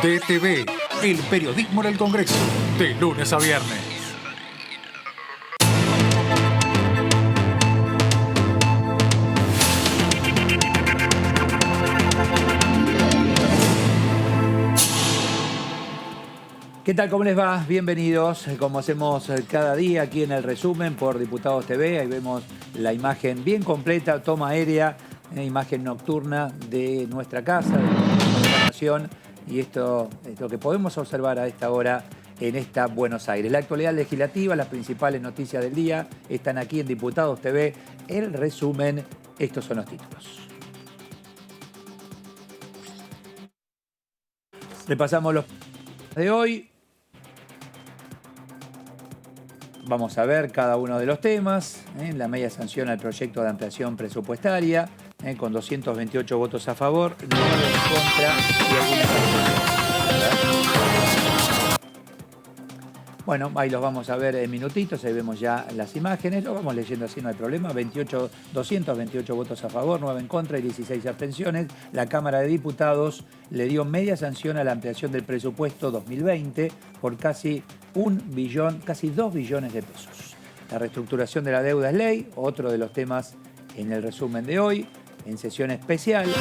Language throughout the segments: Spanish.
DTV, el periodismo en el Congreso, de lunes a viernes. ¿Qué tal? ¿Cómo les va? Bienvenidos, como hacemos cada día aquí en el resumen por Diputados TV. Ahí vemos la imagen bien completa, toma aérea, imagen nocturna de nuestra casa, de nuestra nación. Y esto es lo que podemos observar a esta hora en esta Buenos Aires. La actualidad legislativa, las principales noticias del día están aquí en Diputados TV. El resumen, estos son los títulos. Repasamos los de hoy. Vamos a ver cada uno de los temas. La media sanción al proyecto de ampliación presupuestaria, con 228 votos a favor, 9 en contra y algunas abstenciones. Bueno, ahí los vamos a ver en minutitos, ahí vemos ya las imágenes, lo vamos leyendo así, no hay problema. 228 votos a favor, 9 en contra y 16 abstenciones. La Cámara de Diputados le dio media sanción a la ampliación del presupuesto 2020 por casi 1 billón, casi 2 billones de pesos. La reestructuración de la deuda es ley, otro de los temas en el resumen de hoy. En sesión especial,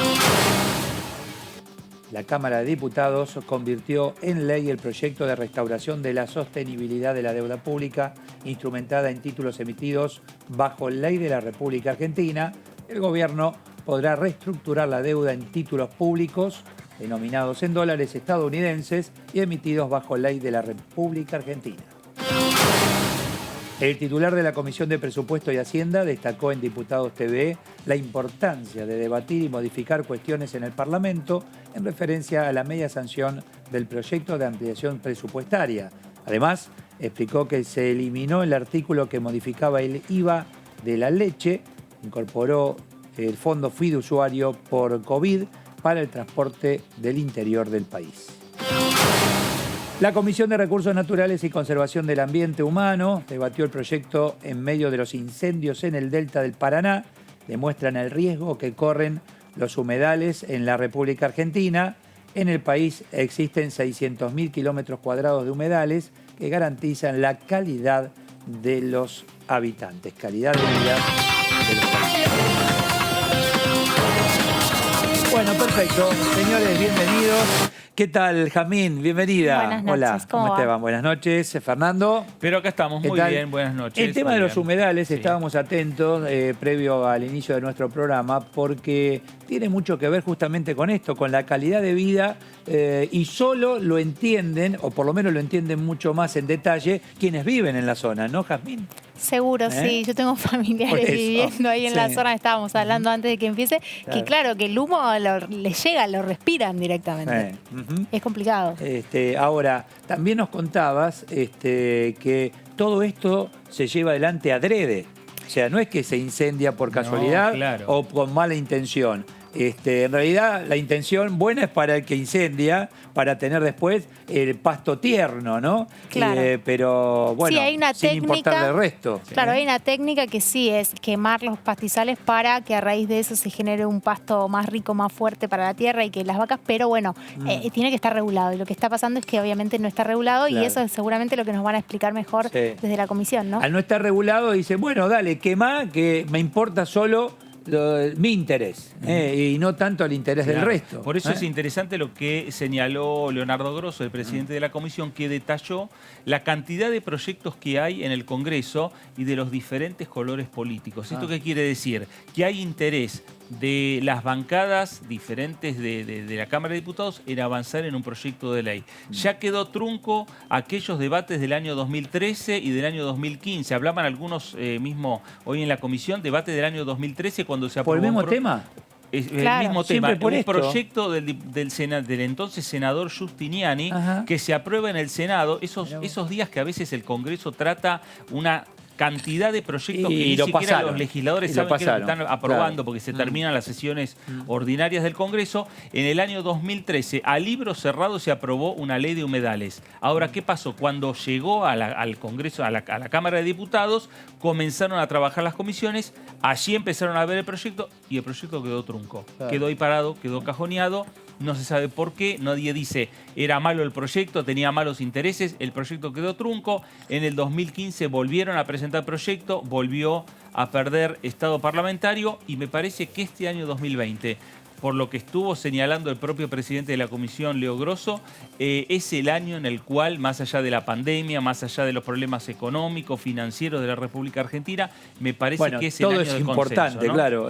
la Cámara de Diputados convirtió en ley el proyecto de restauración de la sostenibilidad de la deuda pública instrumentada en títulos emitidos bajo ley de la República Argentina. El gobierno podrá reestructurar la deuda en títulos públicos denominados en dólares estadounidenses y emitidos bajo ley de la República Argentina. El titular de la Comisión de Presupuesto y Hacienda destacó en Diputados TV la importancia de debatir y modificar cuestiones en el Parlamento en referencia a la media sanción del proyecto de ampliación presupuestaria. Además, explicó que se eliminó el artículo que modificaba el IVA de la leche, incorporó el fondo fiduciario por COVID para el transporte del interior del país. La Comisión de Recursos Naturales y Conservación del Ambiente Humano debatió el proyecto en medio de los incendios en el delta del Paraná. Demuestran el riesgo que corren los humedales en la República Argentina. En el país existen 600.000 kilómetros cuadrados de humedales que garantizan la calidad de los habitantes, calidad de vida de los habitantes. Bueno, perfecto. Señores, bienvenidos. ¿Qué tal, Jamín? Bienvenida. Buenas noches. Hola, ¿cómo te va? Buenas noches, Fernando. Pero acá estamos, muy bien, buenas noches. El tema de los humedales, sí, estábamos atentos previo al inicio de nuestro programa, porque tiene mucho que ver justamente con esto, con la calidad de vida, y solo lo entienden, o por lo menos lo entienden mucho más en detalle, quienes viven en la zona, ¿no, Jazmín? Seguro, sí. Yo tengo familiares viviendo ahí en la zona, estábamos hablando antes de que empiece, que claro, que el humo les llega, lo respiran directamente. Es complicado. Ahora, también nos contabas que todo esto se lleva adelante adrede. O sea, no es que se incendia por casualidad, no, claro, o con mala intención. En realidad, la intención buena es para el que incendia, para tener después el pasto tierno, ¿no? Claro. Pero bueno, sí, hay una sin técnica, importarle el resto. Claro, hay una técnica que sí es quemar los pastizales para que a raíz de eso se genere un pasto más rico, más fuerte para la tierra y que las vacas, pero bueno, tiene que estar regulado. Y lo que está pasando es que obviamente no está regulado, claro, y eso es seguramente lo que nos van a explicar mejor desde la comisión, ¿no? Al no estar regulado, dice, bueno, dale, quemá, que me importa solo mi interés, y no tanto el interés del resto. Por eso es interesante lo que señaló Leonardo Grosso, el presidente de la comisión, que detalló la cantidad de proyectos que hay en el Congreso y de los diferentes colores políticos. ¿Esto qué quiere decir? Que hay interés de las bancadas diferentes de la Cámara de Diputados en avanzar en un proyecto de ley. Ya quedó trunco aquellos debates del año 2013 y del año 2015. Hablaban algunos mismo hoy en la comisión, debate del año 2013 cuando se aprobó... ¿Por el mismo tema? Claro, el mismo tema, por un esto. proyecto del entonces senador Giustiniani, que se aprueba en el Senado, esos días que a veces el Congreso trata una cantidad de proyectos que ni siquiera los legisladores saben que están aprobando, porque se terminan las sesiones ordinarias del Congreso. En el año 2013, a libro cerrado, se aprobó una ley de humedales. Ahora, ¿qué pasó? Cuando llegó al Congreso, a la Cámara de Diputados, comenzaron a trabajar las comisiones, allí empezaron a ver el proyecto y el proyecto quedó trunco. Quedó ahí parado, quedó cajoneado. no se sabe por qué, nadie dice era malo el proyecto, tenía malos intereses, el proyecto quedó trunco, en el 2015 volvieron a presentar proyecto, volvió a perder estado parlamentario y me parece que este año 2020, por lo que estuvo señalando el propio presidente de la comisión, Leo Grosso, es el año en el cual, más allá de la pandemia, más allá de los problemas económicos, financieros de la República Argentina, me parece que es el año del consenso. Todo es importante, ¿no? claro.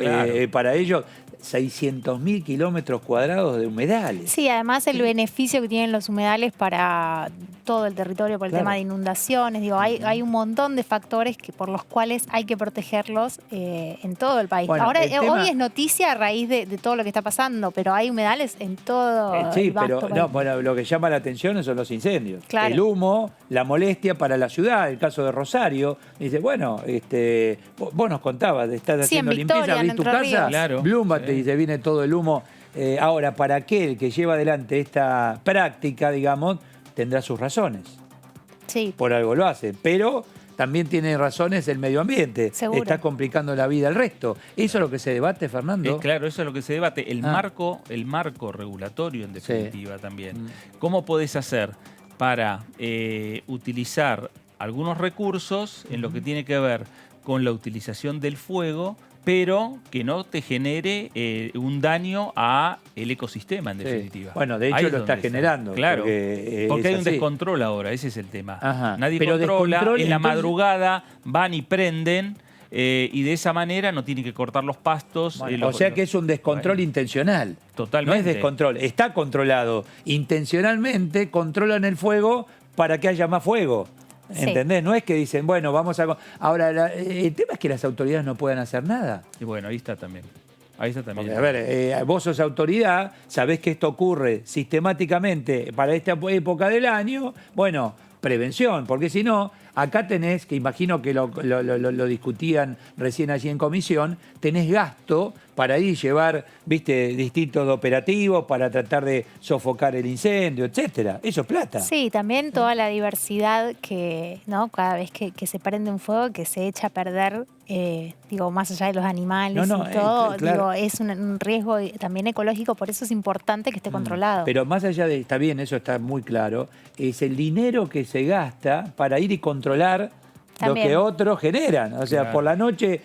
Para ellos, 600.000 kilómetros cuadrados de humedales. Sí, además el beneficio que tienen los humedales para todo el territorio por el tema de inundaciones. Digo, hay un montón de factores por los cuales hay que protegerlos en todo el país. Bueno, ahora, hoy es noticia a raíz de todo lo que está pasando, pero hay humedales en todo sí, el vasto pero país. bueno, lo que llama la atención son los incendios. Claro. El humo, la molestia para la ciudad, el caso de Rosario. Dice, bueno, vos nos contabas, estás haciendo en Victoria, limpieza, abrís tu en Entre casa, Ríos. Claro, Blumba sí. te dice, viene todo el humo. Ahora, para aquel que lleva adelante esta práctica, digamos, tendrá sus razones. Sí. Por algo lo hace, pero también tiene razones el medio ambiente. Seguro. Está complicando la vida al resto. ¿Eso es lo que se debate, Fernando? Claro, eso es lo que se debate. El marco regulatorio, en definitiva, también. ¿Cómo podés hacer para utilizar algunos recursos en lo que tiene que ver con la utilización del fuego, pero que no te genere un daño al ecosistema, en definitiva? Bueno, de hecho Ahí es lo está donde generando. Claro, porque hay un así. descontrol ahora, ese es el tema. Ajá. Nadie Pero controla, descontrol, en la entonces- madrugada van y prenden, y de esa manera no tienen que cortar los pastos. Bueno, o sea que es un descontrol intencional. Totalmente. No es descontrol, está controlado. Intencionalmente controlan el fuego para que haya más fuego. Sí. ¿Entendés? No es que dicen, bueno, vamos a... Ahora, el tema es que las autoridades no puedan hacer nada. Y bueno, ahí está también. Ahí está también. Porque, a ver, vos sos autoridad, sabés que esto ocurre sistemáticamente para esta época del año, bueno, prevención, porque si no, acá tenés, que imagino que lo discutían recién allí en comisión, tenés gasto para ir llevar, viste, distintos operativos para tratar de sofocar el incendio, etcétera. Eso es plata. Sí, también toda la diversidad que, ¿no? Cada vez que se prende un fuego, que se echa a perder, digo, más allá de los animales y todo, claro. digo, es un riesgo también ecológico, por eso es importante que esté controlado. Pero más allá de, está bien, eso está muy claro, es el dinero que se gasta para ir y controlar También. lo que otros generan. O sea, Claro. por la noche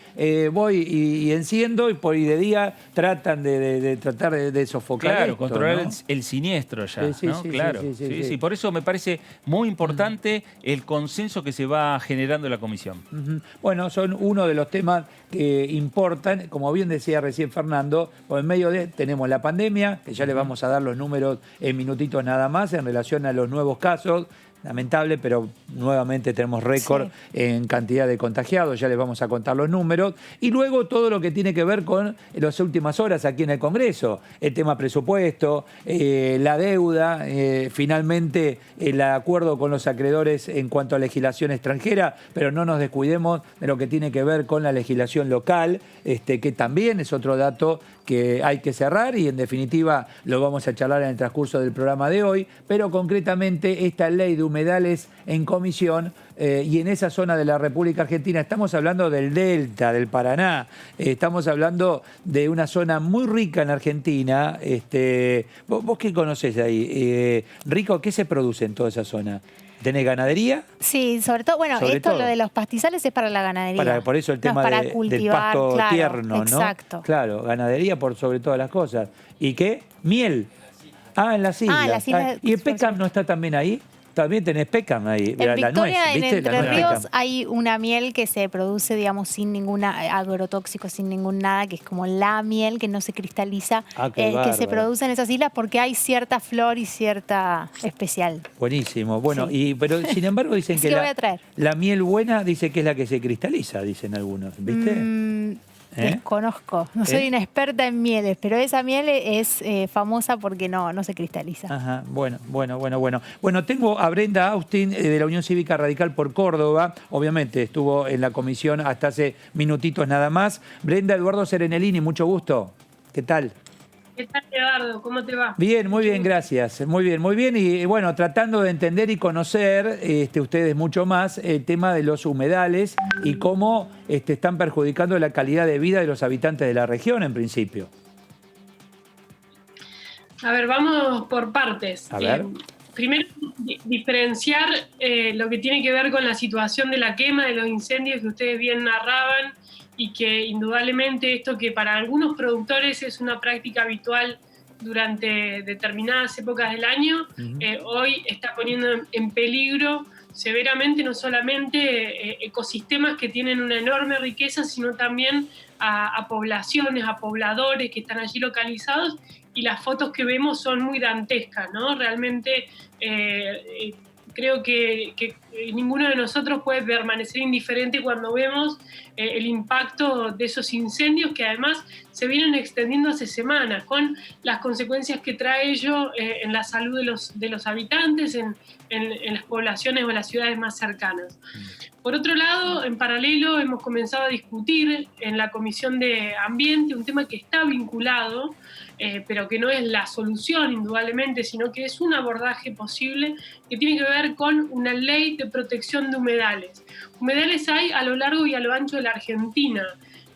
voy y enciendo y de día tratan de tratar de sofocar Claro, esto, controlar ¿no? el siniestro ya, Sí, ¿no? sí, Claro. sí. Sí. Por eso me parece muy importante el consenso que se va generando en la comisión. Ujú. Bueno, son uno de los temas que importan, como bien decía recién Fernando, en medio de tenemos la pandemia, que ya le vamos a dar los números en minutitos nada más en relación a los nuevos casos. Lamentable, pero nuevamente tenemos récord en cantidad de contagiados, ya les vamos a contar los números. Y luego todo lo que tiene que ver con las últimas horas aquí en el Congreso, el tema presupuesto, la deuda, finalmente el acuerdo con los acreedores en cuanto a legislación extranjera, pero no nos descuidemos de lo que tiene que ver con la legislación local, que también es otro dato que hay que cerrar y en definitiva lo vamos a charlar en el transcurso del programa de hoy, pero concretamente esta ley de humedales en comisión y en esa zona de la República Argentina, estamos hablando del Delta, del Paraná, estamos hablando de una zona muy rica en Argentina. ¿Vos qué conocés de ahí? Rico, ¿qué se produce en toda esa zona? ¿Tenés ganadería? Sí, sobre todo, bueno, Sobre esto todo. lo de los pastizales es para la ganadería. Por eso el No, tema para del cultivar, pasto claro, tierno, ¿no? exacto. Claro, ganadería por sobre todas las cosas. ¿Y qué? Miel. Ah, en las islas. Ah, en las islas. ¿Y el Pecam no está también ahí? También tenés Pecam ahí. En la Victoria, nuez, en ¿viste? Entre La nuez Ríos, Pecam. hay una miel que se produce, digamos, sin ningún agrotóxico, sin ningún nada, que es como la miel que no se cristaliza, Ah, qué que se bárbaro. produce en esas islas porque hay cierta flor y cierta especial. Buenísimo. Bueno, Sí. pero sin embargo dicen Así que voy a traer. la miel buena dice que es la que se cristaliza, dicen algunos, ¿viste? Desconozco, no soy una experta en mieles, pero esa miel es famosa porque no se cristaliza. Ajá, bueno. Bueno, tengo a Brenda Austin de la Unión Cívica Radical por Córdoba. Obviamente estuvo en la comisión hasta hace minutitos nada más. Brenda, Eduardo Serenelini, mucho gusto. ¿Qué tal? ¿Qué tal, Eduardo? ¿Cómo te va? Bien, muy bien, gracias. Muy bien. Y bueno, tratando de entender y conocer ustedes mucho más el tema de los humedales y cómo están perjudicando la calidad de vida de los habitantes de la región en principio. A ver, vamos por partes. A ver. Primero, diferenciar lo que tiene que ver con la situación de la quema, de los incendios que ustedes bien narraban, y que indudablemente esto, que para algunos productores es una práctica habitual durante determinadas épocas del año, hoy está poniendo en peligro severamente no solamente ecosistemas que tienen una enorme riqueza, sino también a poblaciones, a pobladores que están allí localizados, y las fotos que vemos son muy dantescas, ¿no? Realmente creo que ninguno de nosotros puede permanecer indiferente cuando vemos el impacto de esos incendios, que además se vienen extendiendo hace semanas, con las consecuencias que trae ello en la salud de los habitantes, en las poblaciones o las ciudades más cercanas. Por otro lado, en paralelo, hemos comenzado a discutir en la Comisión de Ambiente un tema que está vinculado, pero que no es la solución, indudablemente, sino que es un abordaje posible que tiene que ver con una ley de protección de humedales. Humedales hay a lo largo y a lo ancho de la Argentina.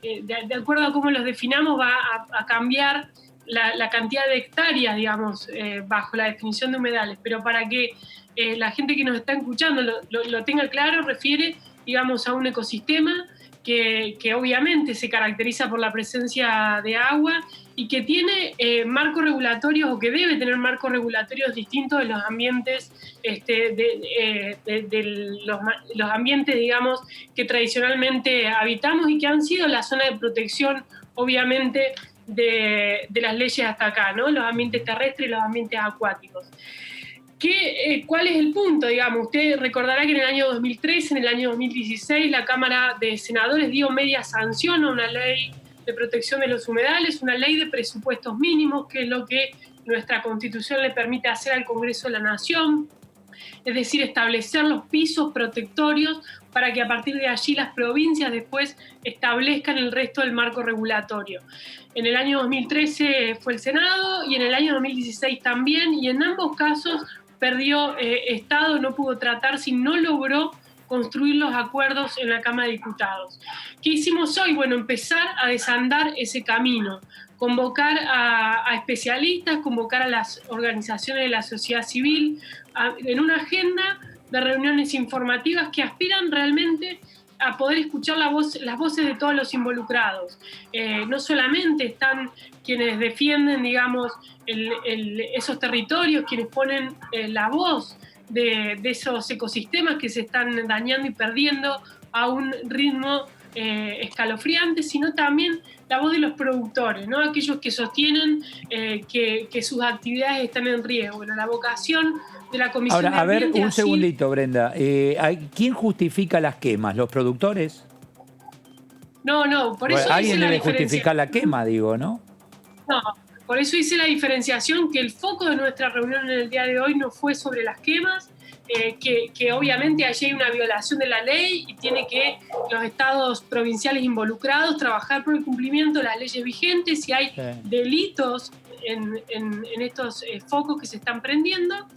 De acuerdo a cómo los definamos, va a cambiar la cantidad de hectáreas, digamos, bajo la definición de humedales, pero para que la gente que nos está escuchando lo tenga claro, refiere, digamos, a un ecosistema que obviamente se caracteriza por la presencia de agua y que tiene marcos regulatorios, o que debe tener marcos regulatorios distintos de los ambientes, los ambientes, digamos, que tradicionalmente habitamos y que han sido la zona de protección, obviamente, de las leyes hasta acá, ¿no? Los ambientes terrestres y los ambientes acuáticos. ¿Cuál es el punto? Digamos, usted recordará que en el año 2013, en el año 2016, la Cámara de Senadores dio media sanción a una ley de protección de los humedales, una ley de presupuestos mínimos, que es lo que nuestra Constitución le permite hacer al Congreso de la Nación, es decir, establecer los pisos protectorios para que a partir de allí las provincias después establezcan el resto del marco regulatorio. En el año 2013 fue el Senado y en el año 2016 también, y en ambos casos perdió Estado, no pudo tratarse y no logró construir los acuerdos en la Cámara de Diputados. ¿Qué hicimos hoy? Bueno, empezar a desandar ese camino, convocar a especialistas, convocar a las organizaciones de la sociedad civil en una agenda de reuniones informativas que aspiran realmente a poder escuchar las voces de todos los involucrados. No solamente están quienes defienden, digamos, esos territorios, quienes ponen la voz de esos ecosistemas que se están dañando y perdiendo a un ritmo escalofriante, sino también la voz de los productores, ¿no? Aquellos que sostienen que sus actividades están en riesgo. Bueno, la vocación de la Comisión Ahora, de a ver, Ambiente un segundito, Brenda. ¿Quién justifica las quemas? ¿Los productores? No, por eso alguien debe justificar la quema, digo, ¿no? No, por eso hice la diferenciación, que el foco de nuestra reunión en el día de hoy no fue sobre las quemas, que obviamente allí hay una violación de la ley y tiene que los estados provinciales involucrados trabajar por el cumplimiento de las leyes vigentes. Si hay delitos en estos focos que se están prendiendo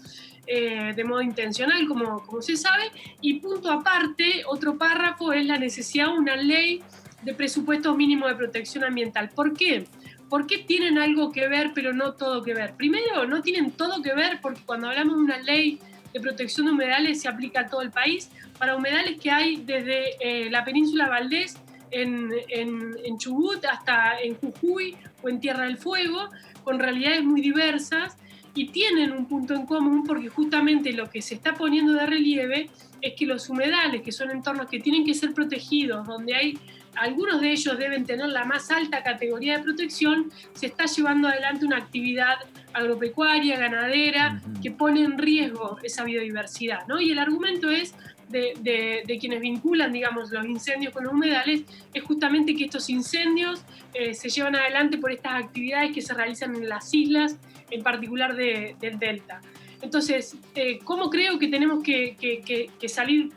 de modo intencional, como se sabe. Y punto aparte, otro párrafo es la necesidad de una ley de presupuestos mínimos de protección ambiental. ¿Por qué? ¿Por qué tienen algo que ver pero no todo que ver? Primero, no tienen todo que ver porque cuando hablamos de una ley de protección de humedales se aplica a todo el país, para humedales que hay desde la península Valdés, en Chubut, hasta en Jujuy o en Tierra del Fuego, con realidades muy diversas, y tienen un punto en común porque justamente lo que se está poniendo de relieve es que los humedales, que son entornos que tienen que ser protegidos, donde hay algunos de ellos deben tener la más alta categoría de protección, se está llevando adelante una actividad agropecuaria, ganadera, que pone en riesgo esa biodiversidad, ¿no? Y el argumento es de quienes vinculan, digamos, los incendios con los humedales, es justamente que estos incendios se llevan adelante por estas actividades que se realizan en las islas, en particular del delta. Entonces, ¿cómo creo que tenemos que salir?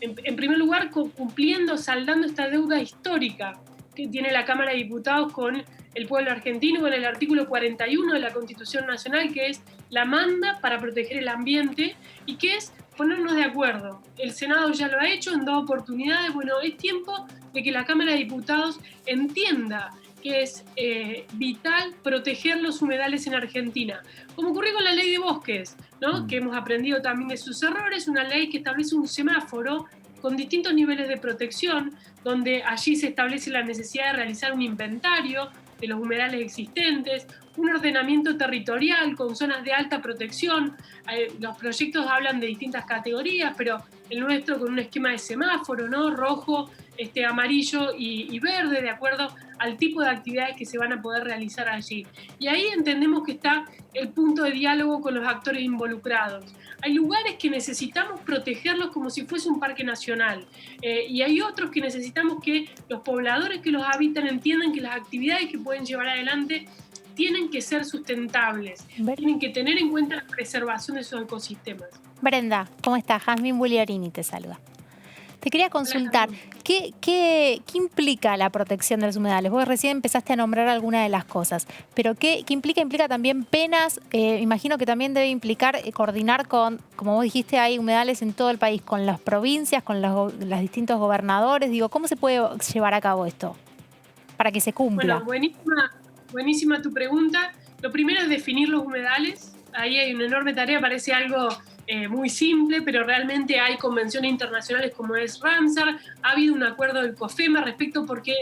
En primer lugar, cumpliendo, saldando esta deuda histórica que tiene la Cámara de Diputados con el pueblo argentino, con el artículo 41 de la Constitución Nacional, que es la manda para proteger el ambiente, y que es ponernos de acuerdo. El Senado ya lo ha hecho en 2 oportunidades. Bueno, es tiempo de que la Cámara de Diputados entienda que es vital proteger los humedales en Argentina. Como ocurrió con la ley de bosques, ¿no? Que hemos aprendido también de sus errores, una ley que establece un semáforo con distintos niveles de protección, donde allí se establece la necesidad de realizar un inventario de los humedales existentes, un ordenamiento territorial con zonas de alta protección. Los proyectos hablan de distintas categorías, pero el nuestro con un esquema de semáforo, ¿no? Rojo, amarillo y verde, de acuerdo al tipo de actividades que se van a poder realizar allí. Y ahí entendemos que está el punto de diálogo con los actores involucrados. Hay lugares que necesitamos protegerlos como si fuese un parque nacional, y hay otros que necesitamos que los pobladores que los habitan entiendan que las actividades que pueden llevar adelante tienen que ser sustentables, tienen que tener en cuenta la preservación de esos ecosistemas. Brenda, ¿cómo estás? Jazmín Bugliarini te saluda. Te quería consultar, ¿qué implica la protección de los humedales? Vos recién empezaste a nombrar algunas de las cosas, pero ¿qué implica? ¿Implica también penas? Imagino que también debe implicar coordinar con, como vos dijiste, hay humedales en todo el país, con las provincias, con los distintos gobernadores. Digo, ¿cómo se puede llevar a cabo esto para que se cumpla? Bueno, buenísima tu pregunta. Lo primero es definir los humedales. Ahí hay una enorme tarea, parece algo muy simple, pero realmente hay convenciones internacionales como es Ramsar. Ha habido un acuerdo del COFEMA respecto, porque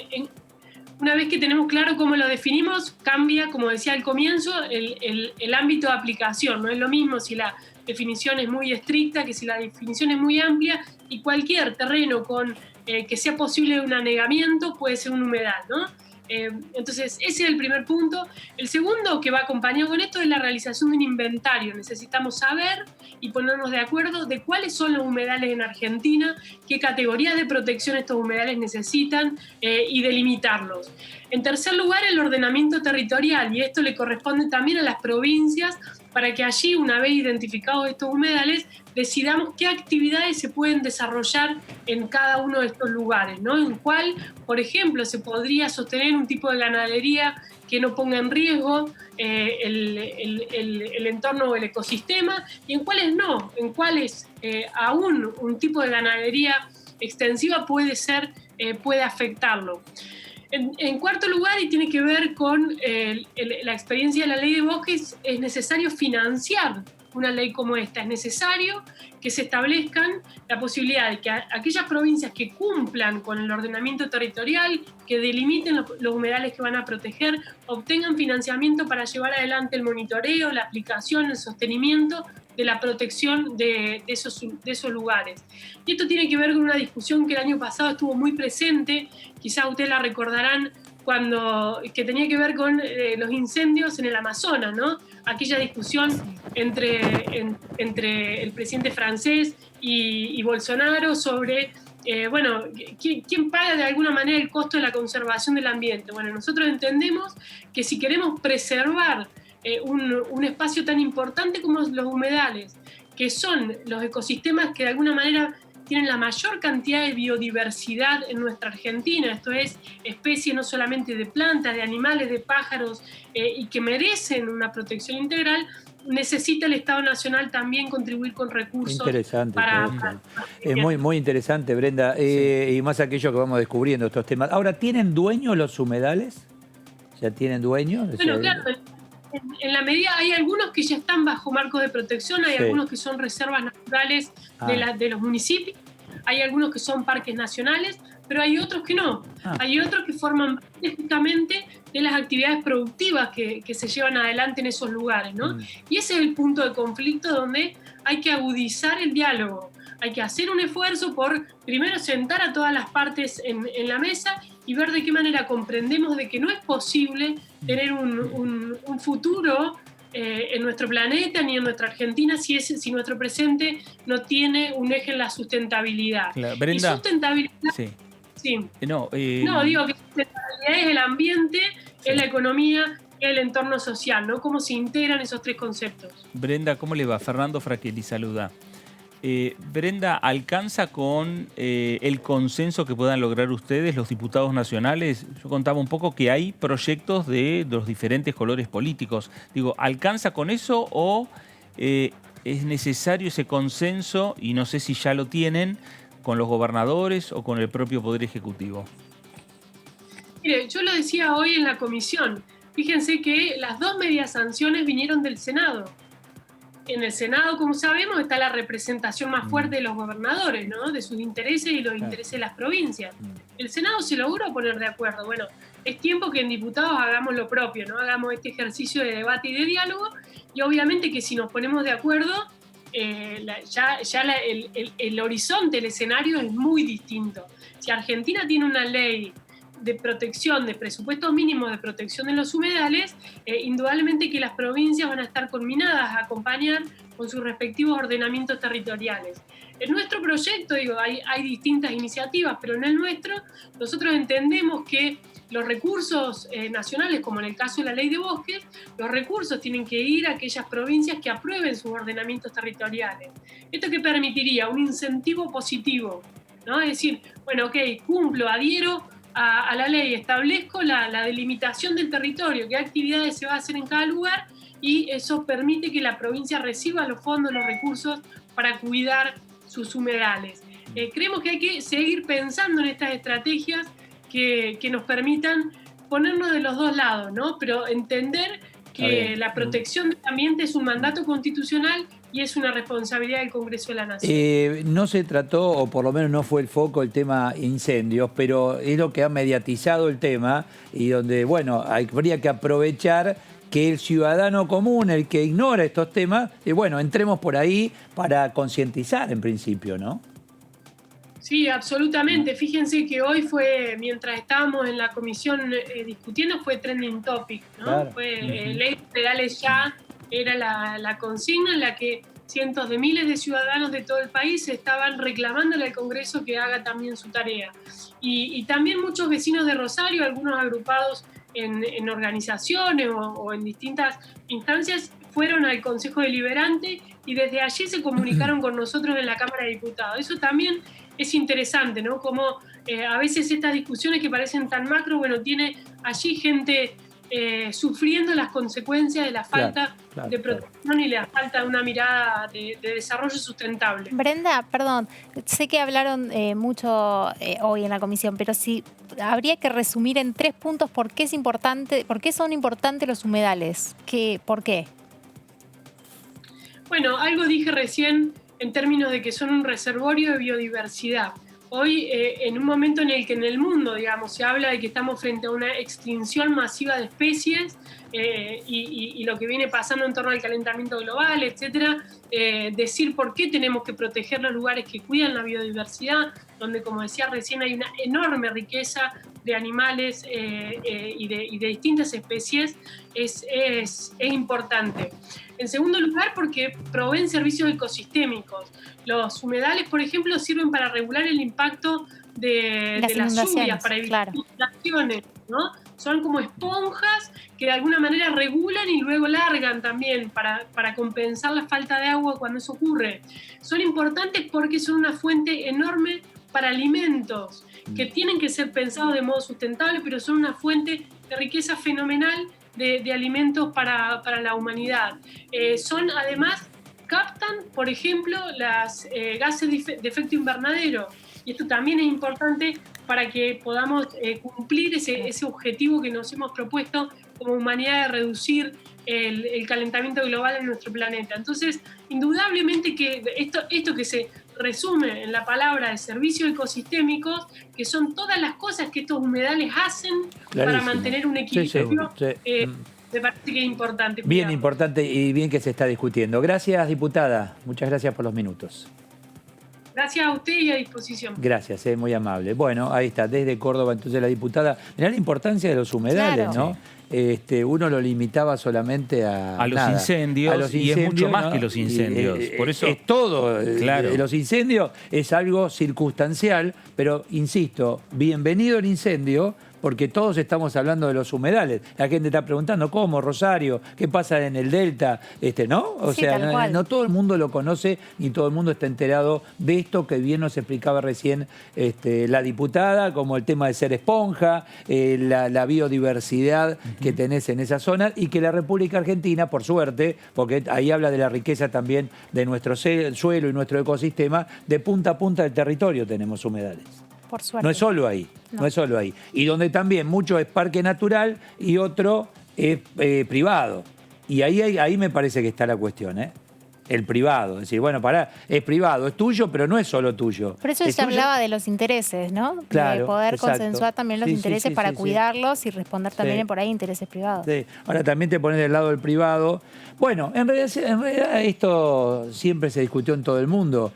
una vez que tenemos claro cómo lo definimos, cambia, como decía al comienzo, el ámbito de aplicación. No es lo mismo si la definición es muy estricta que si la definición es muy amplia, y cualquier terreno con que sea posible un anegamiento puede ser un humedal, ¿no? Entonces, ese es el primer punto. El segundo que va acompañado con esto es la realización de un inventario. Necesitamos saber y ponernos de acuerdo de cuáles son los humedales en Argentina, qué categorías de protección estos humedales necesitan, y delimitarlos. En tercer lugar, el ordenamiento territorial, y esto le corresponde también a las provincias, para que allí, una vez identificados estos humedales, decidamos qué actividades se pueden desarrollar en cada uno de estos lugares, ¿no? En cuál, por ejemplo, se podría sostener un tipo de ganadería que no ponga en riesgo el entorno o el ecosistema, y en cuáles no, en cuáles aún un tipo de ganadería extensiva puede afectarlo. En cuarto lugar, y tiene que ver con la experiencia de la ley de bosques, es necesario financiar una ley como esta. Es necesario que se establezcan la posibilidad de que aquellas provincias que cumplan con el ordenamiento territorial, que delimiten los humedales que van a proteger, obtengan financiamiento para llevar adelante el monitoreo, la aplicación, el sostenimiento de la protección de esos lugares. Y esto tiene que ver con una discusión que el año pasado estuvo muy presente, quizás ustedes la recordarán, que tenía que ver con los incendios en el Amazonas, ¿no? Aquella discusión entre el presidente francés y Bolsonaro sobre, ¿quién paga de alguna manera el costo de la conservación del ambiente? Bueno, nosotros entendemos que si queremos preservar un espacio tan importante como los humedales, que son los ecosistemas que de alguna manera tienen la mayor cantidad de biodiversidad en nuestra Argentina, esto es, especies no solamente de plantas, de animales, de pájaros, y que merecen una protección integral, necesita el Estado Nacional también contribuir con recursos. Interesante. Es muy interesante, Brenda, y más aquello que vamos descubriendo estos temas. Ahora, ¿tienen dueños los humedales? ¿Ya tienen dueños? Bueno, claro. En la medida, hay algunos que ya están bajo marcos de protección, hay algunos que son reservas naturales de los municipios, hay algunos que son parques nacionales, pero hay otros que no. Hay otros que forman parte justamente de las actividades productivas que se llevan adelante en esos lugares, ¿no? Y ese es el punto de conflicto donde hay que agudizar el diálogo. Hay que hacer un esfuerzo por, primero, sentar a todas las partes en la mesa y ver de qué manera comprendemos de que no es posible tener un futuro en nuestro planeta ni en nuestra Argentina si nuestro presente no tiene un eje en la sustentabilidad. Claro. Brenda, y sustentabilidad... Sí. No, digo que sustentabilidad es el ambiente, es la economía, es el entorno social, ¿no? Cómo se integran esos tres conceptos. Brenda, ¿cómo le va? Fernando Fraquelli saluda. Brenda, ¿alcanza con el consenso que puedan lograr ustedes, los diputados nacionales? Yo contaba un poco que hay proyectos de los diferentes colores políticos. Digo, ¿alcanza con eso o es necesario ese consenso, y no sé si ya lo tienen, con los gobernadores o con el propio Poder Ejecutivo? Mire, yo lo decía hoy en la comisión. Fíjense que las 2 medias sanciones vinieron del Senado. En el Senado, como sabemos, está la representación más fuerte de los gobernadores, ¿no? De sus intereses y los intereses de las provincias. El Senado se logró poner de acuerdo. Bueno, es tiempo que en diputados hagamos lo propio, ¿no? Hagamos este ejercicio de debate y de diálogo, y obviamente que si nos ponemos de acuerdo, el horizonte, el escenario es muy distinto. Si Argentina tiene una ley de protección, de presupuestos mínimos de protección de los humedales, indudablemente que las provincias van a estar conminadas a acompañar con sus respectivos ordenamientos territoriales. En nuestro proyecto, hay distintas iniciativas, pero en el nuestro nosotros entendemos que los recursos nacionales, como en el caso de la ley de bosques, los recursos tienen que ir a aquellas provincias que aprueben sus ordenamientos territoriales. ¿Esto qué permitiría? Un incentivo positivo, ¿no? Es decir, bueno, ok, cumplo, adhiero a la ley, establezco la delimitación del territorio, qué actividades se va a hacer en cada lugar, y eso permite que la provincia reciba los fondos, los recursos para cuidar sus humedales. Creemos que hay que seguir pensando en estas estrategias que nos permitan ponernos de los dos lados, ¿no? Pero entender que la protección del ambiente es un mandato constitucional y es una responsabilidad del Congreso de la Nación. No se trató, o por lo menos no fue el foco, el tema incendios, pero es lo que ha mediatizado el tema y donde, bueno, habría que aprovechar que el ciudadano común, el que ignora estos temas, bueno, entremos por ahí para concientizar en principio, ¿no? Sí, absolutamente. Fíjense que hoy mientras estábamos en la comisión discutiendo, fue trending topic, ¿no? Claro. Leyes federales ya era la consigna en la que cientos de miles de ciudadanos de todo el país estaban reclamándole al Congreso que haga también su tarea. Y también muchos vecinos de Rosario, algunos agrupados en organizaciones o en distintas instancias, fueron al Consejo Deliberante y desde allí se comunicaron con nosotros en la Cámara de Diputados. Eso también es interesante, ¿no? Como a veces estas discusiones que parecen tan macro, bueno, tiene allí gente sufriendo las consecuencias de la falta de protección y la falta de una mirada de desarrollo sustentable. Brenda, perdón, sé que hablaron mucho hoy en la comisión, pero si habría que resumir en 3 puntos por qué son importantes los humedales. ¿Por qué? Bueno, algo dije recién en términos de que son un reservorio de biodiversidad. Hoy, en un momento en el que en el mundo, digamos, se habla de que estamos frente a una extinción masiva de especies y lo que viene pasando en torno al calentamiento global, etcétera, decir por qué tenemos que proteger los lugares que cuidan la biodiversidad, donde, como decía recién, hay una enorme riqueza de animales y de distintas especies, es importante. En segundo lugar, porque proveen servicios ecosistémicos. Los humedales, por ejemplo, sirven para regular el impacto de las lluvias, para evitar inundaciones, ¿no? Son como esponjas que de alguna manera regulan y luego largan también para compensar la falta de agua cuando eso ocurre. Son importantes porque son una fuente enorme para alimentos que tienen que ser pensados de modo sustentable, pero son una fuente de riqueza fenomenal de alimentos para la humanidad. Además, captan, por ejemplo, las gases de efecto invernadero, y esto también es importante para que podamos cumplir ese objetivo que nos hemos propuesto como humanidad de reducir el calentamiento global en nuestro planeta. Entonces, indudablemente que esto que se resume en la palabra de servicios ecosistémicos, que son todas las cosas que estos humedales hacen para mantener un equilibrio, me parece que es importante. Bien importante y bien que se está discutiendo. Gracias, diputada. Muchas gracias por los minutos. Gracias a usted y a disposición. Gracias, muy amable. Bueno, ahí está, desde Córdoba, entonces la diputada. Mirá la importancia de los humedales, ¿no? Uno lo limitaba solamente a los incendios, y es mucho más que los incendios. Por eso es todo. Claro. Los incendios es algo circunstancial, pero insisto, bienvenido el incendio, porque todos estamos hablando de los humedales. La gente está preguntando, ¿cómo, Rosario? ¿Qué pasa en el Delta? ¿No? O sea, no todo el mundo lo conoce, ni todo el mundo está enterado de esto que bien nos explicaba recién la diputada, como el tema de ser esponja, la biodiversidad que tenés en esa zona, y que la República Argentina, por suerte, porque ahí habla de la riqueza también de nuestro suelo y nuestro ecosistema, de punta a punta del territorio tenemos humedales. Por suerte. No es solo ahí, no es solo ahí. Y donde también mucho es parque natural y otro es privado. Y ahí me parece que está la cuestión, ¿eh? El privado. Es decir, bueno, pará, es privado, es tuyo, pero no es solo tuyo. Por eso se hablaba de los intereses, ¿no? Claro, de poder exacto. consensuar también los intereses para cuidarlos y responder también por ahí intereses privados. Sí. Ahora también te pones del lado del privado. Bueno, en realidad esto siempre se discutió en todo el mundo.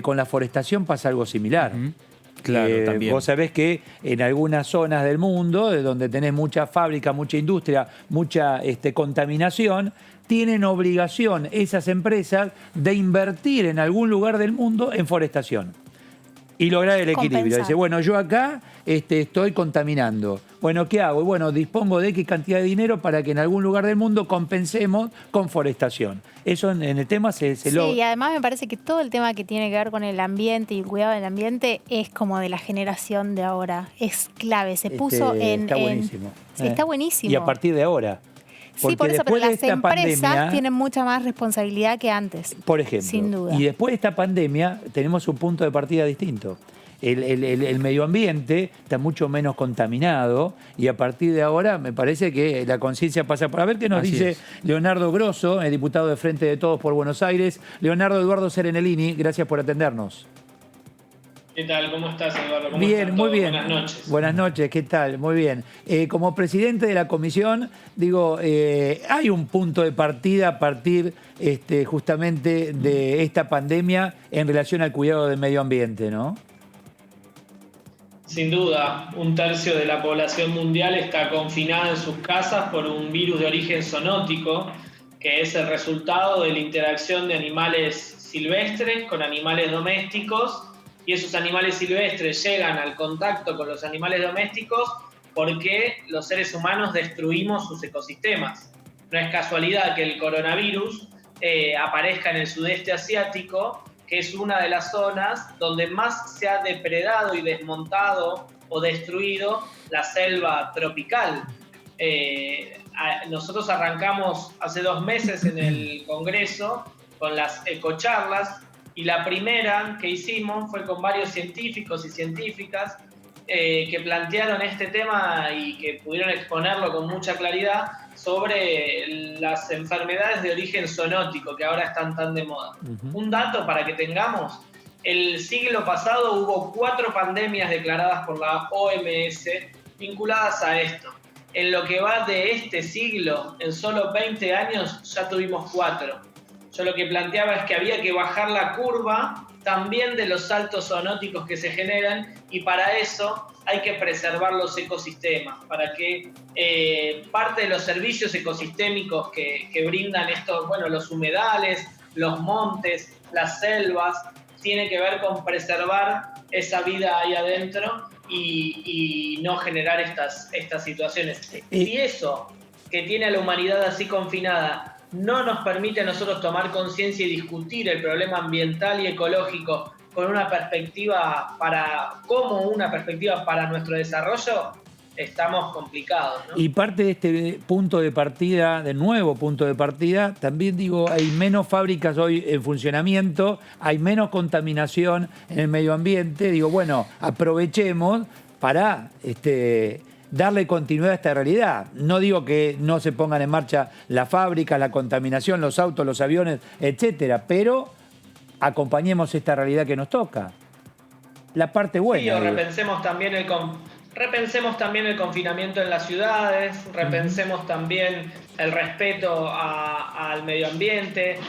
Con la forestación pasa algo similar. Claro, también. Vos sabés que en algunas zonas del mundo, donde tenés mucha fábrica, mucha industria, mucha contaminación, tienen obligación esas empresas de invertir en algún lugar del mundo en forestación y lograr el equilibrio. Dice, bueno, yo acá estoy contaminando. Bueno, ¿qué hago? Bueno, dispongo de X cantidad de dinero para que en algún lugar del mundo compensemos con forestación. Eso en el tema se logra. Sí, y además me parece que todo el tema que tiene que ver con el ambiente y el cuidado del ambiente es como de la generación de ahora. Es clave. Se puso Está buenísimo. Sí, está buenísimo. Y a partir de ahora. Sí, por eso, pero después de las esta empresas pandemia, tienen mucha más responsabilidad que antes. por ejemplo. Sin duda. Y después de esta pandemia tenemos un punto de partida distinto. El medio ambiente está mucho menos contaminado y a partir de ahora me parece que la conciencia pasa por... A ver qué nos dice Leonardo Grosso, el diputado de Frente de Todos por Buenos Aires. Leonardo Eduardo Serenellini, gracias por atendernos. ¿Qué tal? ¿Cómo estás, Eduardo? ¿Cómo Bien, están muy todos? bien. Buenas noches. Buenas noches, ¿qué tal? Muy bien. Como presidente de la comisión, digo, hay un punto de partida a partir justamente de esta pandemia en relación al cuidado del medio ambiente, ¿no? Sin duda, 1/3 de la población mundial está confinada en sus casas por un virus de origen zoonótico, que es el resultado de la interacción de animales silvestres con animales domésticos, y esos animales silvestres llegan al contacto con los animales domésticos porque los seres humanos destruimos sus ecosistemas. No es casualidad que el coronavirus aparezca en el sudeste asiático, que es una de las zonas donde más se ha depredado y desmontado o destruido la selva tropical. Nosotros arrancamos hace 2 meses en el Congreso con las ecocharlas, y la primera que hicimos fue con varios científicos y científicas que plantearon este tema y que pudieron exponerlo con mucha claridad sobre las enfermedades de origen zoonótico que ahora están tan de moda. Un dato para que tengamos: el siglo pasado hubo 4 pandemias declaradas por la OMS vinculadas a esto. En lo que va de este siglo, en solo 20 años, ya tuvimos 4. Yo lo que planteaba es que había que bajar la curva también de los saltos zoonóticos que se generan, y para eso hay que preservar los ecosistemas, para que parte de los servicios ecosistémicos que brindan estos, bueno, los humedales, los montes, las selvas, tiene que ver con preservar esa vida ahí adentro y no generar estas situaciones. Si eso que tiene a la humanidad así confinada no nos permite a nosotros tomar conciencia y discutir el problema ambiental y ecológico con una perspectiva como una perspectiva para nuestro desarrollo, estamos complicados, ¿no? Y parte de este punto de partida, del nuevo punto de partida, también digo, hay menos fábricas hoy en funcionamiento, hay menos contaminación en el medio ambiente. Digo, bueno, aprovechemos para darle continuidad a esta realidad. No digo que no se pongan en marcha las fábricas, la contaminación, los autos, los aviones, etcétera, pero acompañemos esta realidad que nos toca. La parte buena. Sí, o repensemos también el confinamiento en las ciudades, repensemos también el respeto al medio ambiente.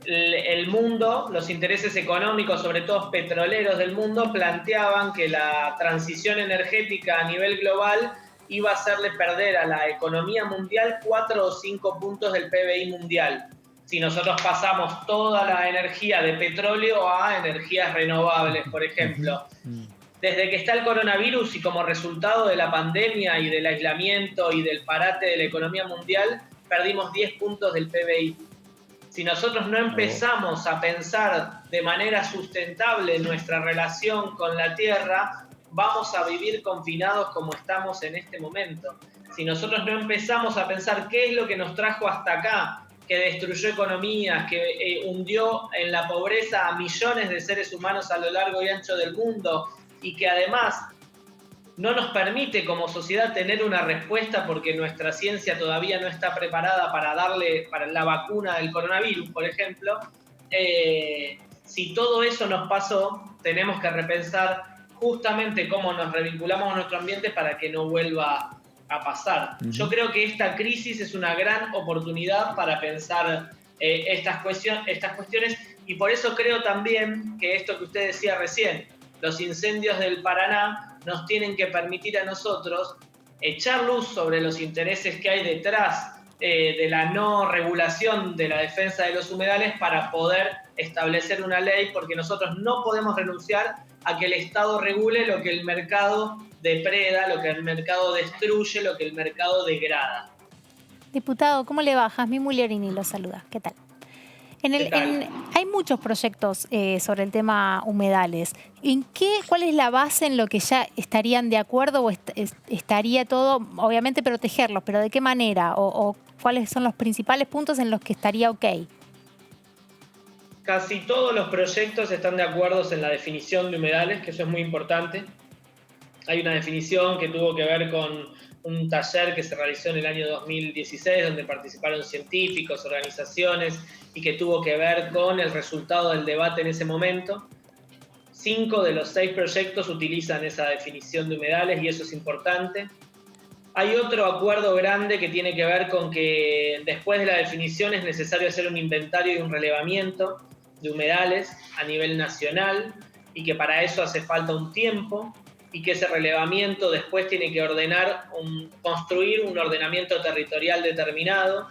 El mundo, los intereses económicos, sobre todo petroleros del mundo, planteaban que la transición energética a nivel global iba a hacerle perder a la economía mundial 4 o 5 puntos del PBI mundial. Si nosotros pasamos toda la energía de petróleo a energías renovables, por ejemplo. Desde que está el coronavirus y como resultado de la pandemia y del aislamiento y del parate de la economía mundial, perdimos 10 puntos del PBI. Si nosotros no empezamos a pensar de manera sustentable nuestra relación con la Tierra, vamos a vivir confinados como estamos en este momento. Si nosotros no empezamos a pensar qué es lo que nos trajo hasta acá, que destruyó economías, que hundió en la pobreza a millones de seres humanos a lo largo y ancho del mundo, y que además no nos permite como sociedad tener una respuesta porque nuestra ciencia todavía no está preparada para darle para la vacuna del coronavirus, por ejemplo. Si todo eso nos pasó, tenemos que repensar justamente cómo nos revinculamos a nuestro ambiente para que no vuelva a pasar. Yo creo que esta crisis es una gran oportunidad para pensar estas cuestiones, y por eso creo también que esto que usted decía recién, los incendios del Paraná nos tienen que permitir a nosotros echar luz sobre los intereses que hay detrás de la no regulación de la defensa de los humedales para poder establecer una ley, porque nosotros no podemos renunciar a que el Estado regule lo que el mercado depreda, lo que el mercado destruye, lo que el mercado degrada. Diputado, ¿cómo le va? Jazmín Mugliorini lo saluda. ¿Qué tal? Hay muchos proyectos sobre el tema humedales. ¿Cuál es la base en lo que ya estarían de acuerdo o estaría todo, obviamente protegerlos, pero de qué manera? ¿O cuáles son los principales puntos en los que estaría ok? Casi todos los proyectos están de acuerdo en la definición de humedales, que eso es muy importante. Hay una definición que tuvo que ver con un taller que se realizó en el año 2016, donde participaron científicos, organizaciones, y que tuvo que ver con el resultado del debate en ese momento. 5 de los 6 proyectos utilizan esa definición de humedales y eso es importante. Hay otro acuerdo grande que tiene que ver con que después de la definición es necesario hacer un inventario y un relevamiento de humedales a nivel nacional y que para eso hace falta un tiempo y que ese relevamiento después tiene que construir un ordenamiento territorial determinado.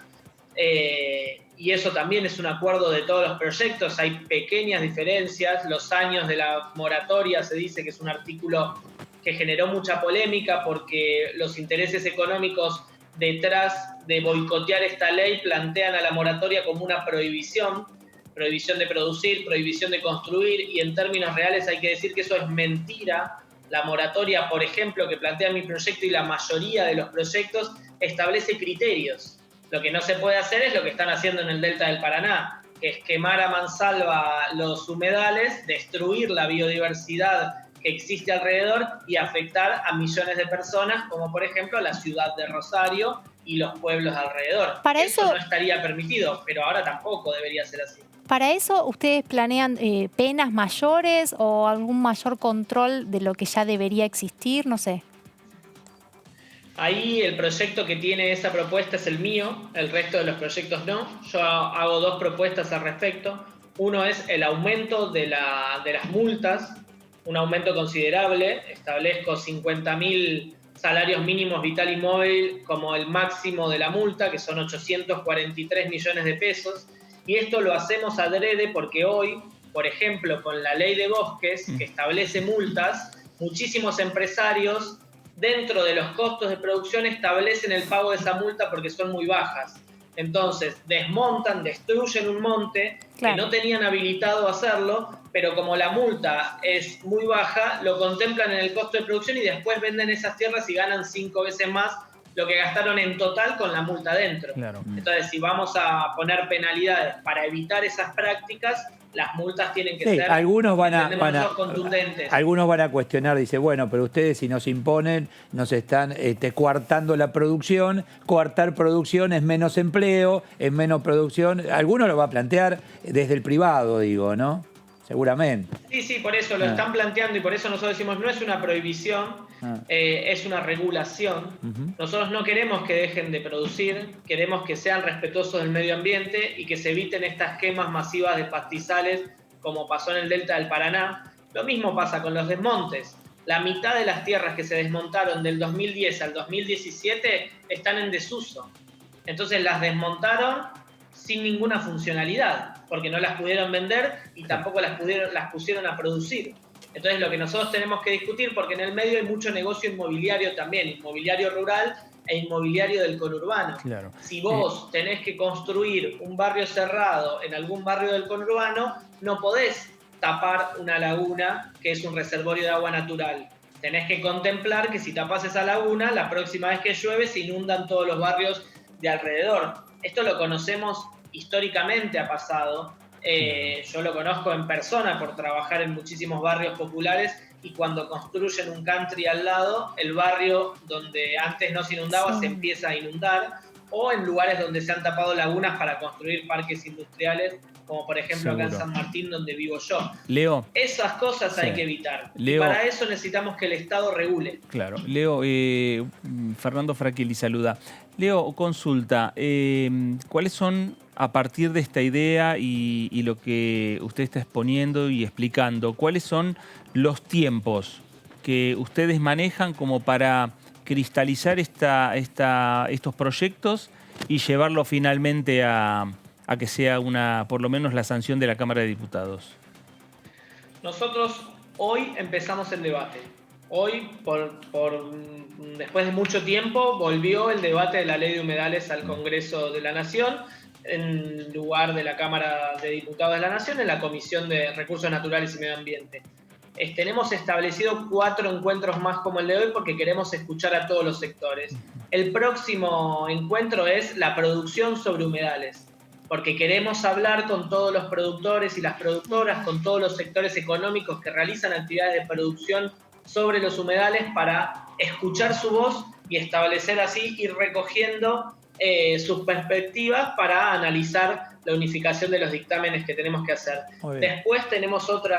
Y eso también es un acuerdo de todos los proyectos. Hay pequeñas diferencias. Los años de la moratoria se dice que es un artículo que generó mucha polémica porque los intereses económicos detrás de boicotear esta ley plantean a la moratoria como una prohibición de producir, prohibición de construir, y en términos reales hay que decir que eso es mentira. La moratoria, por ejemplo, que plantea mi proyecto y la mayoría de los proyectos, establece criterios. Lo que no se puede hacer es lo que están haciendo en el Delta del Paraná, que es quemar a mansalva los humedales, destruir la biodiversidad que existe alrededor y afectar a millones de personas, como por ejemplo la ciudad de Rosario y los pueblos alrededor. Eso no estaría permitido, pero ahora tampoco debería ser así. ¿Para eso ustedes planean penas mayores o algún mayor control de lo que ya debería existir? No sé. Ahí el proyecto que tiene esa propuesta es el mío, el resto de los proyectos no. Yo hago 2 propuestas al respecto. Uno es el aumento de las multas, un aumento considerable. Establezco 50.000 salarios mínimos vital y móvil como el máximo de la multa, que son 843 millones de pesos. Y esto lo hacemos adrede porque hoy, por ejemplo, con la ley de bosques, que establece multas, muchísimos empresarios dentro de los costos de producción establecen el pago de esa multa porque son muy bajas. Entonces, destruyen un monte, claro, que no tenían habilitado hacerlo, pero como la multa es muy baja, lo contemplan en el costo de producción y después venden esas tierras y ganan 5 veces más lo que gastaron en total con la multa dentro. Claro. Entonces, si vamos a poner penalidades para evitar esas prácticas, las multas tienen que ser contundentes. Algunos van a cuestionar, dice, bueno, pero ustedes si nos imponen, nos están coartando la producción. Coartar producción es menos empleo, es menos producción. Algunos lo va a plantear desde el privado, digo, ¿no? Seguramente. Sí, por eso lo están planteando y por eso nosotros decimos no es una prohibición, es una regulación. Nosotros no queremos que dejen de producir, queremos que sean respetuosos del medio ambiente y que se eviten estas quemas masivas de pastizales como pasó en el Delta del Paraná. Lo mismo pasa con los desmontes. La mitad de las tierras que se desmontaron del 2010 al 2017 están en desuso. Entonces las desmontaron sin ninguna funcionalidad, porque no las pudieron vender y tampoco las pusieron a producir. Entonces lo que nosotros tenemos que discutir, porque en el medio hay mucho negocio inmobiliario también, inmobiliario rural e inmobiliario del conurbano. Claro. Si vos tenés que construir un barrio cerrado en algún barrio del conurbano, no podés tapar una laguna que es un reservorio de agua natural. Tenés que contemplar que si tapás esa laguna, la próxima vez que llueve se inundan todos los barrios de alrededor. Esto lo conocemos históricamente, ha pasado Yo lo conozco en persona por trabajar en muchísimos barrios populares, y cuando construyen un country al lado, el barrio donde antes no se inundaba se empieza a inundar, o en lugares donde se han tapado lagunas para construir parques industriales, como por ejemplo acá en San Martín, donde vivo yo. Leo. Esas cosas hay que evitar. Leo, y para eso necesitamos que el Estado regule. Claro. Leo, Fernando Fraquelli saluda. Leo, consulta, ¿cuáles son, a partir de esta idea y lo que usted está exponiendo y explicando, cuáles son los tiempos que ustedes manejan como para cristalizar estos proyectos y llevarlo finalmente a que sea por lo menos la sanción de la Cámara de Diputados? Nosotros hoy empezamos el debate. Hoy, después de mucho tiempo, volvió el debate de la Ley de Humedales al Congreso de la Nación, en lugar de la Cámara de Diputados de la Nación, en la Comisión de Recursos Naturales y Medio Ambiente. Tenemos establecido 4 encuentros más como el de hoy porque queremos escuchar a todos los sectores. El próximo encuentro es la producción sobre humedales, porque queremos hablar con todos los productores y las productoras, con todos los sectores económicos que realizan actividades de producción sobre los humedales, para escuchar su voz y establecer así, ir recogiendo sus perspectivas para analizar la unificación de los dictámenes que tenemos que hacer. Después tenemos otro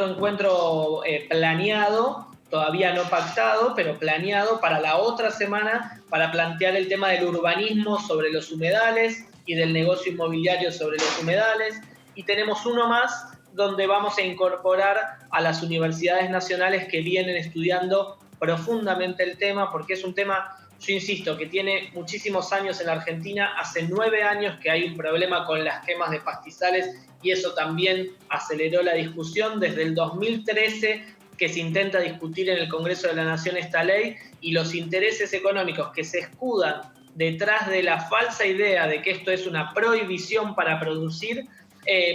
encuentro planeado, todavía no pactado, pero planeado para la otra semana, para plantear el tema del urbanismo sobre los humedales y del negocio inmobiliario sobre los humedales. Y tenemos uno más donde vamos a incorporar a las universidades nacionales que vienen estudiando profundamente el tema, porque es un tema, yo insisto, que tiene muchísimos años en la Argentina. Hace 9 años que hay un problema con las quemas de pastizales, y eso también aceleró la discusión. Desde el 2013 que se intenta discutir en el Congreso de la Nación esta ley, y los intereses económicos que se escudan detrás de la falsa idea de que esto es una prohibición para producir,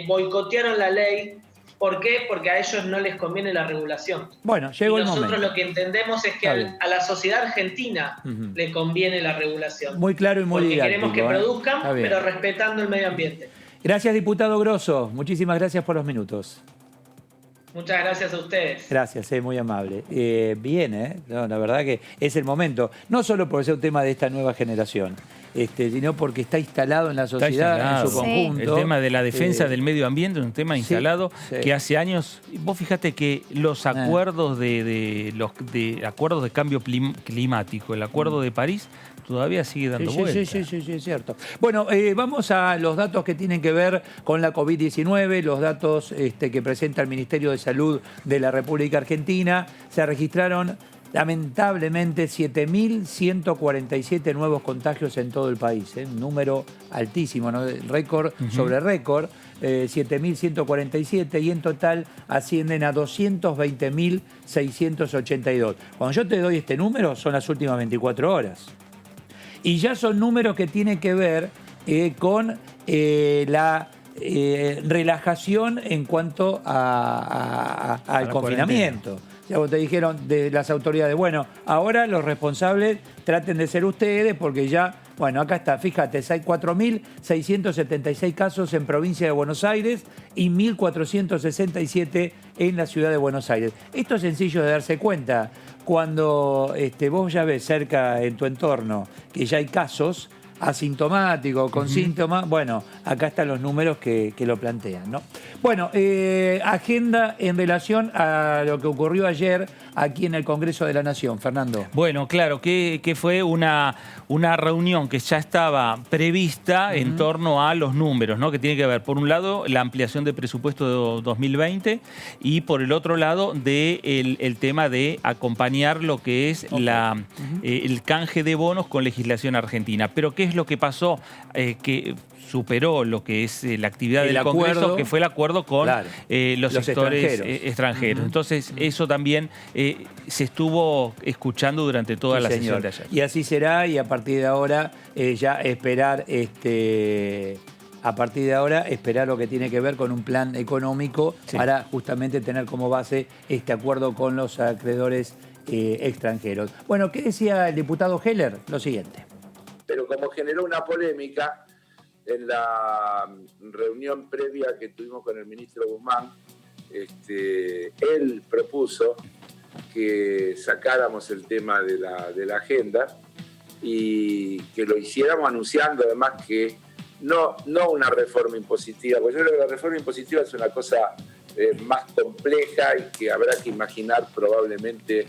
boicotearon la ley. ¿Por qué? Porque a ellos no les conviene la regulación. Bueno, llegó el momento. Nosotros lo que entendemos es que a la sociedad argentina le conviene la regulación. Muy claro y muy didáctico. Porque queremos que produzcan, pero respetando el medio ambiente. Gracias, diputado Grosso. Muchísimas gracias por los minutos. Muchas gracias a ustedes. Gracias, muy amable. Bien, no, la verdad que es el momento, no solo por ser un tema de esta nueva generación, sino porque está instalado en la sociedad en su conjunto. El tema de la defensa del medio ambiente es un tema instalado que hace años. Vos fijate que los acuerdos de acuerdos de cambio climático, el acuerdo de París, todavía sigue dando vueltas. Sí, es cierto. Bueno, vamos a los datos que tienen que ver con la COVID-19, los datos que presenta el Ministerio de Salud de la República Argentina. Se registraron lamentablemente 7.147 nuevos contagios en todo el país, un número altísimo, ¿no? Récord sobre récord, 7.147, y en total ascienden a 220.682. Cuando yo te doy este número, son las últimas 24 horas. Y ya son números que tienen que ver con la relajación en cuanto al confinamiento. Ya vos te dijeron de las autoridades, bueno, ahora los responsables traten de ser ustedes, porque ya, bueno, acá está, fíjate, hay 4.676 casos en provincia de Buenos Aires y 1.467 en la ciudad de Buenos Aires. Esto es sencillo de darse cuenta. Cuando vos ya ves cerca en tu entorno que ya hay casos asintomáticos, con síntomas, bueno, acá están los números que lo plantean, ¿no? Bueno, agenda en relación a lo que ocurrió ayer aquí en el Congreso de la Nación. Fernando. Bueno, claro, que fue una reunión que ya estaba prevista en torno a los números, ¿no? Que tiene que ver, por un lado, la ampliación de presupuesto de 2020 y por el otro lado, el tema de acompañar lo que es el canje de bonos con legislación argentina. Pero ¿qué es lo que pasó? Que superó lo que es la actividad del Congreso, que fue el acuerdo con los sectores extranjeros. Entonces, eso también se estuvo escuchando durante toda la sesión de ayer. Y así será, y a partir de ahora ya esperar esperar lo que tiene que ver con un plan económico para justamente tener como base este acuerdo con los acreedores extranjeros. Bueno, ¿qué decía el diputado Heller? Lo siguiente. Pero como generó una polémica, en la reunión previa que tuvimos con el ministro Guzmán, él propuso que sacáramos el tema de la agenda y que lo hiciéramos anunciando además que no una reforma impositiva, porque yo creo que la reforma impositiva es una cosa más compleja y que habrá que imaginar probablemente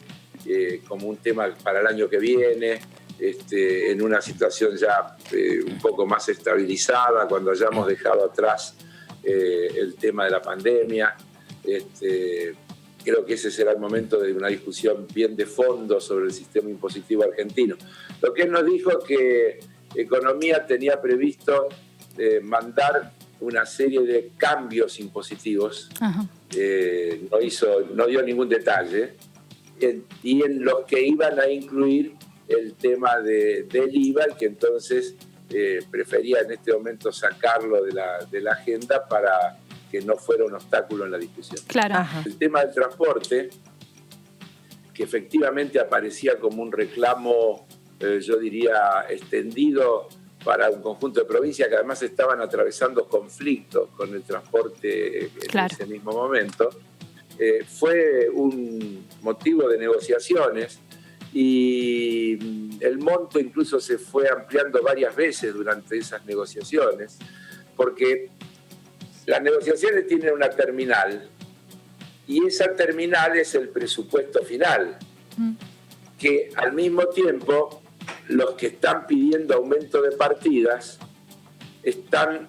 como un tema para el año que viene, en una situación ya un poco más estabilizada, cuando hayamos dejado atrás el tema de la pandemia. Creo que ese será el momento de una discusión bien de fondo sobre el sistema impositivo argentino. Lo que él nos dijo es que Economía tenía previsto mandar una serie de cambios impositivos. No dio ningún detalle, y en los que iban a incluir el tema del IVA, que entonces prefería en este momento sacarlo de la agenda para que no fuera un obstáculo en la discusión. Claro. Ajá. El tema del transporte, que efectivamente aparecía como un reclamo, yo diría, extendido para un conjunto de provincias que además estaban atravesando conflictos con el transporte en ese mismo momento, fue un motivo de negociaciones y el monto incluso se fue ampliando varias veces durante esas negociaciones, porque las negociaciones tienen una terminal y esa terminal es el presupuesto final, que al mismo tiempo los que están pidiendo aumento de partidas están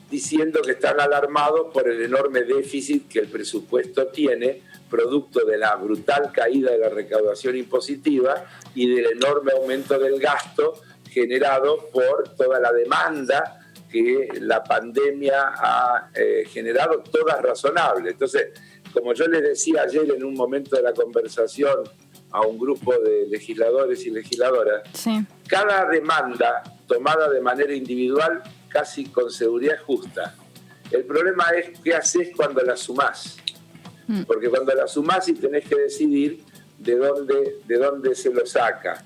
diciendo que están alarmados por el enorme déficit que el presupuesto tiene, producto de la brutal caída de la recaudación impositiva y del enorme aumento del gasto generado por toda la demanda que la pandemia ha generado, todas razonables. Entonces, como yo les decía ayer en un momento de la conversación a un grupo de legisladores y legisladoras, cada demanda tomada de manera individual casi con seguridad es justa. El problema es qué haces cuando la sumás. Porque cuando la sumás y tenés que decidir de dónde se lo saca.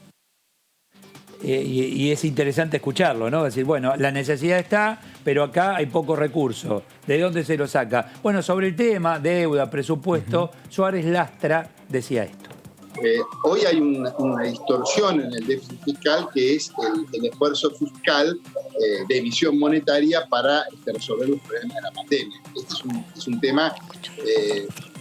Y es interesante escucharlo, ¿no? Decir, bueno, la necesidad está, pero acá hay poco recurso. ¿De dónde se lo saca? Bueno, sobre el tema, deuda, presupuesto, Suárez Lastra decía esto. Hoy hay una distorsión en el déficit fiscal, que es el esfuerzo fiscal de emisión monetaria para resolver los problemas de la pandemia. Este es un tema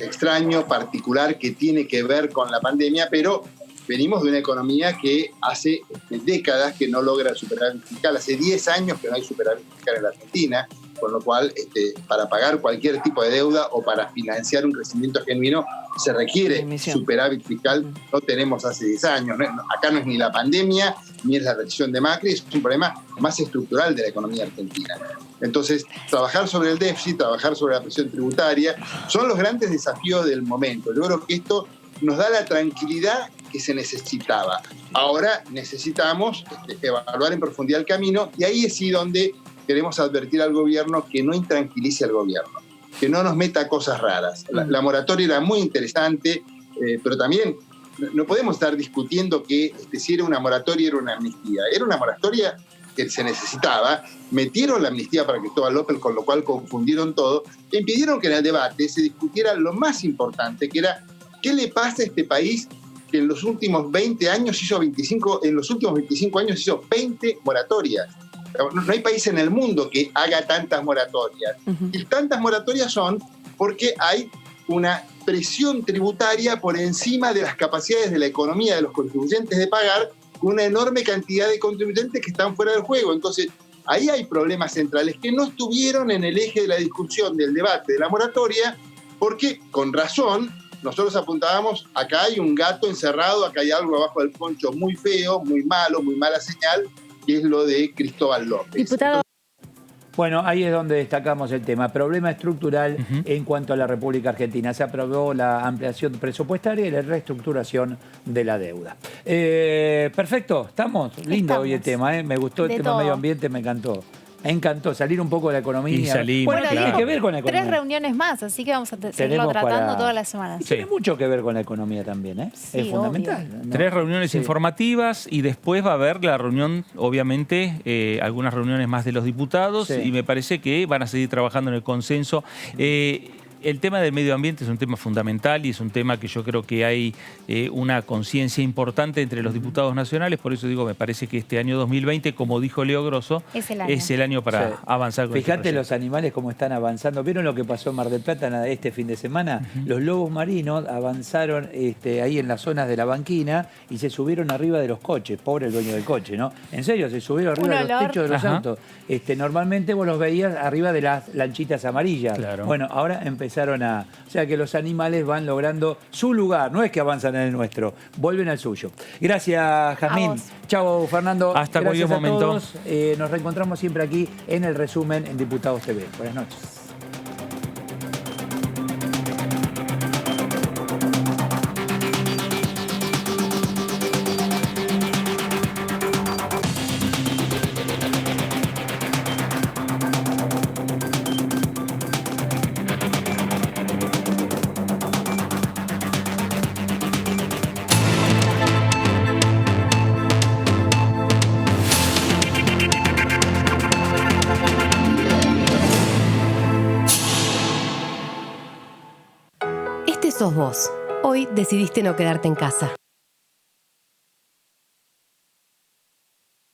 extraño, particular, que tiene que ver con la pandemia, pero venimos de una economía que hace décadas que no logra el superávit fiscal, hace 10 años que no hay superávit fiscal en la Argentina, con lo cual para pagar cualquier tipo de deuda o para financiar un crecimiento genuino se requiere superávit fiscal. No tenemos hace 10 años. Acá no es ni la pandemia ni es la recesión de Macri, es un problema más estructural de la economía argentina. Entonces, trabajar sobre el déficit, trabajar sobre la presión tributaria, son los grandes desafíos del momento. Yo creo que esto nos da la tranquilidad que se necesitaba. Ahora necesitamos evaluar en profundidad el camino, y ahí es donde queremos advertir al gobierno que no intranquilice al gobierno, que no nos meta cosas raras. La moratoria era muy interesante, pero también no podemos estar discutiendo que si era una moratoria era una amnistía. Era una moratoria que se necesitaba, metieron la amnistía para Cristóbal López, con lo cual confundieron todo, e impidieron que en el debate se discutiera lo más importante, que era qué le pasa a este país que en los últimos 20 años hizo 25 hizo 20 moratorias. No hay país en el mundo que haga tantas moratorias. Y tantas moratorias son porque hay una presión tributaria por encima de las capacidades de la economía de los contribuyentes de pagar, una enorme cantidad de contribuyentes que están fuera del juego. Entonces, ahí hay problemas centrales que no estuvieron en el eje de la discusión, del debate de la moratoria, porque, con razón, nosotros apuntábamos, acá hay un gato encerrado, acá hay algo abajo del poncho muy feo, muy malo, muy mala señal, que es lo de Cristóbal López. Diputado. Bueno, ahí es donde destacamos el tema. Problema estructural en cuanto a la República Argentina. Se aprobó la ampliación presupuestaria y la reestructuración de la deuda. Perfecto, ¿estamos? Lindo hoy el tema, ¿eh? Me gustó el tema medio ambiente, me encantó. Me encantó salir un poco de la economía. Y salimos, bueno, claro. tiene que ver con la economía. 3 reuniones más, así que vamos a seguirlo Tenemos tratando para- todas las semanas. Y tiene mucho que ver con la economía también, ¿eh? Sí, es fundamental. obvio. ¿no? 3 reuniones Sí. informativas y después va a haber la reunión, obviamente, algunas reuniones más de los diputados Sí. y me parece que van a seguir trabajando en el consenso. El tema del medio ambiente es un tema fundamental y es un tema que yo creo que hay una conciencia importante entre los diputados nacionales, por eso digo, me parece que este año 2020, como dijo Leo Grosso, Es el año. para Sí. avanzar con este Fíjate proyecto. los animales cómo están avanzando. ¿Vieron lo que pasó en Mar del Plata este fin de semana? Los lobos marinos avanzaron ahí en las zonas de la banquina y se subieron arriba de los coches. Pobre el dueño del coche, ¿no? En serio, se subieron arriba Un de los olor. techos de los Ajá. autos. Normalmente vos los veías arriba de las lanchitas amarillas. Claro. Bueno, ahora empezaron a... O sea que los animales van logrando su lugar. No es que avanzan en el nuestro, vuelven al suyo. Gracias, Jazmín. vos. Chao, Fernando. Hasta Gracias cualquier a momento. todos. Nos reencontramos siempre aquí en el resumen en Diputados TV. Buenas noches. Este sos vos. Hoy decidiste no quedarte en casa.